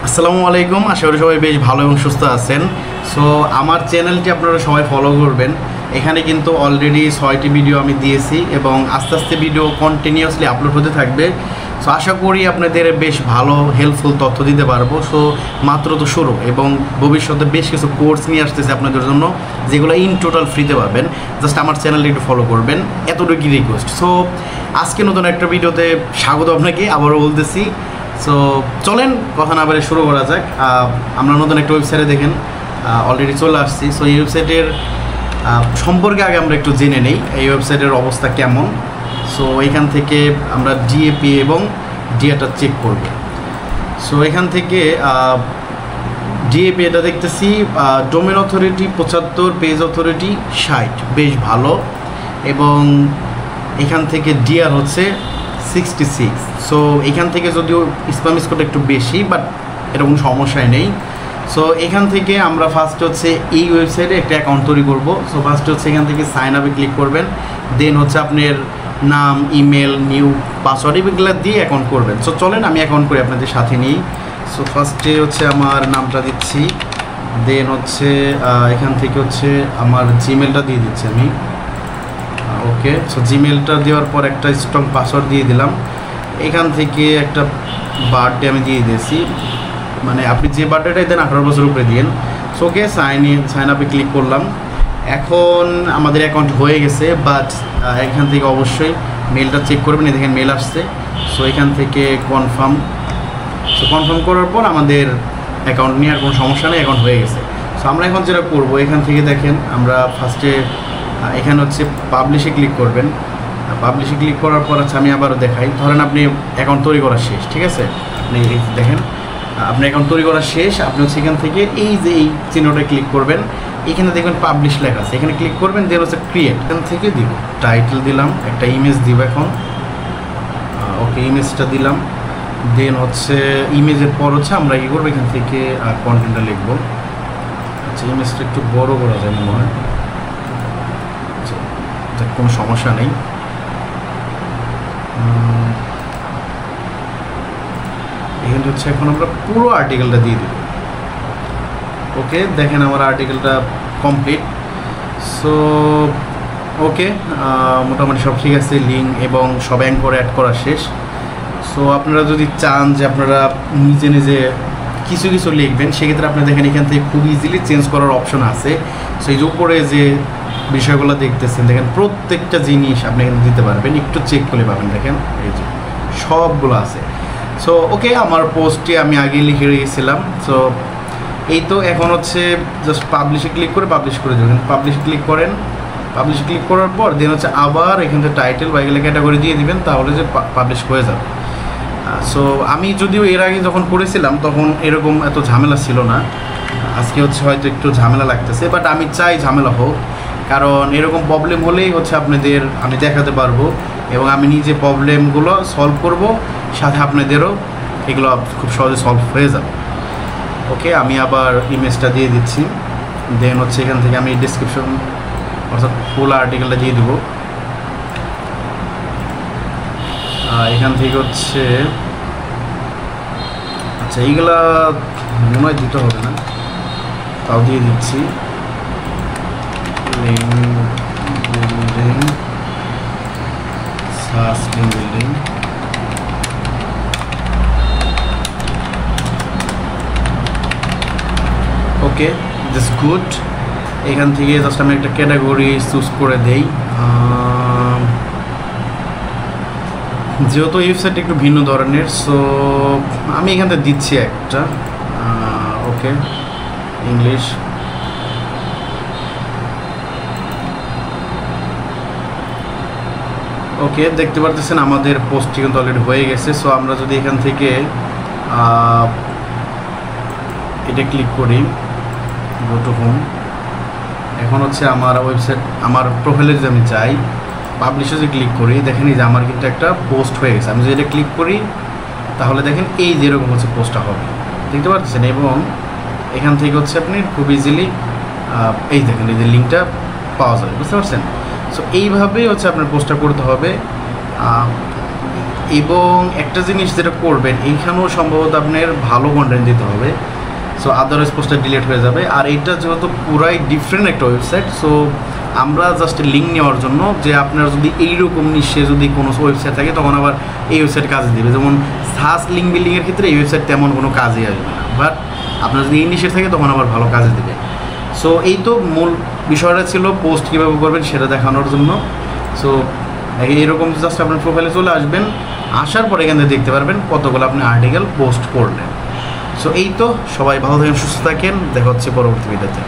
আসসালামু আলাইকুম, আশা করি সবাই বেশ ভালো এবং সুস্থ আছেন। সো আমার চ্যানেলটি আপনারা সবাই ফলো করবেন। এখানে কিন্তু অলরেডি 6টি ভিডিও আমি দিয়েছি এবং আস্তে আস্তে ভিডিও কন্টিনিউয়াসলি আপলোড হতে থাকবে। সো আশা করি আপনাদের বেশ ভালো হেল্পফুল তথ্য দিতে পারবো। সো মাত্র তো শুরু এবং ভবিষ্যতে বেশ কিছু কোর্স নিয়ে আসতেছে আপনাদের জন্য, যেগুলো ইন টোটাল ফ্রিতে পাবেন। জাস্ট আমার চ্যানেলটি একটু ফলো করবেন, এতটুকুই রিকোয়েস্ট। সো আজকে নতুন একটা ভিডিওতে স্বাগত আপনাকে, আবারও বলতেছি। সো চলেন কথা না বলে শুরু করা যাক। আমরা নতুন একটা ওয়েবসাইটে দেখেন অলরেডি চলে আসছি। সো এই ওয়েবসাইটের সম্পর্কে আগে আমরা একটু জেনে নেই, এই ওয়েবসাইটের অবস্থা কেমন। সো এখান থেকে আমরা ডিএপি এবং ডিএটা চেক করব। সো এখান থেকে ডিএপি এটা দেখতেছি ডোমেন অথরিটি 75, পেজ অথরিটি 60, বেশ ভালো। এবং এখান থেকে ডিআর হচ্ছে 66। সো এখান থেকে যদিও স্প্যাম স্কোরটা একটু বেশি, বাট এটা কোনো সমস্যাই নেই। সো এখান থেকে আমরা ফার্স্ট হচ্ছে এই ওয়েবসাইটে একটা অ্যাকাউন্ট তৈরি করব। সো ফার্স্ট হচ্ছে এখান থেকে সাইন আপে ক্লিক করবেন, দেন হচ্ছে আপনার নাম, ইমেল, নিউ পাসওয়ার্ড এগুলো দিয়ে অ্যাকাউন্ট করবেন। সো চলেন আমি অ্যাকাউন্ট করি আপনাদের সাথে নিই। সো ফার্স্টে হচ্ছে আমার নামটা দিচ্ছি, দেন হচ্ছে এখান থেকে হচ্ছে আমার জিমেলটা দিয়ে দিচ্ছি আমি। ওকে, সো জিমেলটা দেওয়ার পর একটা স্ট্রং পাসওয়ার্ড দিয়ে দিলাম। এখান থেকে একটা বার্থডে আমি দিয়ে দিয়েছি, মানে আপনি যে বার্থডেটাই দেন 18 বছর উপরে দিন। সো ওকে, সাইন আপে ক্লিক করলাম। এখন আমাদের অ্যাকাউন্ট হয়ে গেছে, বাট এখান থেকে অবশ্যই মেলটা চেক করবেন। দেখেন মেল আসছে। সো এখান থেকে কনফার্ম। সো কনফার্ম করার পর আমাদের অ্যাকাউন্ট নিয়ে আর কোনো সমস্যা নেই, অ্যাকাউন্ট হয়ে গেছে। সো আমরা এখন যেটা করবো, এখান থেকে দেখেন আমরা ফার্স্টে এখানে হচ্ছে পাবলিশে ক্লিক করবেন। পাবলিশে ক্লিক করার পর হচ্ছে আমি আবারও দেখাই। ধরেন আপনি অ্যাকাউন্ট তৈরি করা শেষ, ঠিক আছে? আপনি দেখেন আপনার অ্যাকাউন্ট তৈরি করা শেষ। আপনি হচ্ছে এখান থেকে এই যে এই চিহ্নটা ক্লিক করবেন, এখানে দেখবেন পাবলিশ লেখা আছে, এখানে ক্লিক করবেন, দেন হচ্ছে ক্রিয়েট। এখান থেকে দিব টাইটেল দিলাম, একটা ইমেজ দিব এখন। ওকে, ইমেজটা দিলাম। দেন হচ্ছে ইমেজের পর হচ্ছে আমরা কী করবো, এখান থেকে কন্টেন্টটা লিখবো। আচ্ছা, ইমেজটা একটু বড় করা যায় মনে হয়, কোনো সমস্যা নেই। এখানে হচ্ছে এখন আমরা পুরো আর্টিকেলটা দিয়ে দেব। ওকে, দেখেন আমার আর্টিকেলটা কমপ্লিট। সো ওকে, মোটামুটি সব ঠিক আছে, লিঙ্ক এবং সব অ্যাঙ্কর অ্যাড করা শেষ। সো আপনারা যদি চান যে আপনারা নিজে নিজে কিছু কিছু লিখবেন, সেক্ষেত্রে আপনি দেখেন এখান থেকে খুব ইজিলি চেঞ্জ করার অপশন আছে। সো এই যে উপরে যে বিষয়গুলো দেখতেছেন, দেখেন প্রত্যেকটা জিনিস আপনি এখানে দিতে পারবেন, একটু চেক করে পাবেন। দেখেন এই যে সবগুলো আছে। সো ওকে, আমার পোস্টটি আমি আগে লিখে রেখেছিলাম। সো এই তো এখন হচ্ছে জাস্ট পাবলিশে ক্লিক করে পাবলিশ করে দেবেন। পাবলিশে ক্লিক করেন, পাবলিশে ক্লিক করার পর দেন হচ্ছে আবার এখান থেকে টাইটেল বা এগুলো ক্যাটাগরি দিয়ে দিবেন, তাহলে যে পাবলিশ হয়ে যাবে। সো আমি যদিও এর আগে যখন করেছিলাম তখন এরকম এত ঝামেলা ছিল না, আজকে হচ্ছে হয়তো একটু ঝামেলা লাগতেছে, বাট আমি চাই ঝামেলা হোক, কারণ এরকম প্রবলেম হলেই হচ্ছে আপনাদের আমি দেখাতে পারবো এবং আমি নিজে প্রবলেমগুলো সলভ করব, সাথে আপনাদেরও এগুলো খুব সহজে সলভ হয়ে যাবে। ওকে, আমি আবার ইমেজটা দিয়ে দিচ্ছি। দেন হচ্ছে এখান থেকে আমি ডিসক্রিপশন অর্থাৎ ফুল আর্টিকেলটা দিয়ে দেবো। এখান থেকে হচ্ছে আচ্ছা এইগুলা মনে হয় দিতে হবে না, তাও দিয়ে দিচ্ছি। Building okay, this good. এখান থেকে জাস্ট আমি একটা ক্যাটাগরি চুজ করে দেই। যেহেতু ওয়েবসাইট একটু ভিন্ন ধরনের, সো আমি এখান থেকে দিচ্ছি একটা ওকে ইংলিশ। ওকে, দেখতে পারতেছেন আমাদের পোস্টটি কিন্তু অলরেডি হয়ে গেছে। সো আমরা যদি এখান থেকে এটা ক্লিক করি, গো টু হোম, এখন হচ্ছে আমার ওয়েবসাইট, আমার প্রোফাইলে যদি আমি যাই, পাবলিশে যদি ক্লিক করি, দেখেন এই যে আমার কিন্তু একটা পোস্ট হয়ে গেছে। আমি যদি এটা ক্লিক করি তাহলে দেখেন এই যেরকম হচ্ছে পোস্টটা হবে, দেখতে পাচ্ছেন। এবং এখান থেকে হচ্ছে আপনি খুব ইজিলি এই দেখেন এই যে লিঙ্কটা পাওয়া যাবে, বুঝতে পারছেন। সো এইভাবেই হচ্ছে আপনার পোস্টটা করতে হবে। এবং একটা জিনিস যেটা করবেন, এইখানেও সম্ভবত আপনার ভালো কন্টেন্ট দিতে হবে, সো আদারওয়াইজ পোস্টটা ডিলিট হয়ে যাবে। আর এইটা যেহেতু পুরাই ডিফারেন্ট একটা ওয়েবসাইট, সো আমরা জাস্ট লিঙ্ক নেওয়ার জন্য যে আপনার যদি এইরকম নিশ্চে যদি কোনো ওয়েবসাইট থাকে তখন আবার এই ওয়েবসাইট কাজে দেবে। যেমন সাস লিঙ্ক বিল্ডিংয়ের ক্ষেত্রে এই ওয়েবসাইট তেমন কোনো কাজে আসবে না, বাট আপনার যদি এই নিশ্চে থাকে তখন আবার ভালো কাজে দেবে। সো এই তো মূল বিষয়টা ছিল পোস্ট কীভাবে করবেন সেটা দেখানোর জন্য। সো এইরকম জাস্ট আপনার প্রোফাইলে চলে আসবেন, আসার পরে এখান থেকে দেখতে পারবেন কতগুলো আপনি আর্টিকেল পোস্ট করলেন। সো এই তো, সবাই ভালো থাকেন, সুস্থ থাকেন, দেখা হচ্ছে পরবর্তী ভিডিওতে।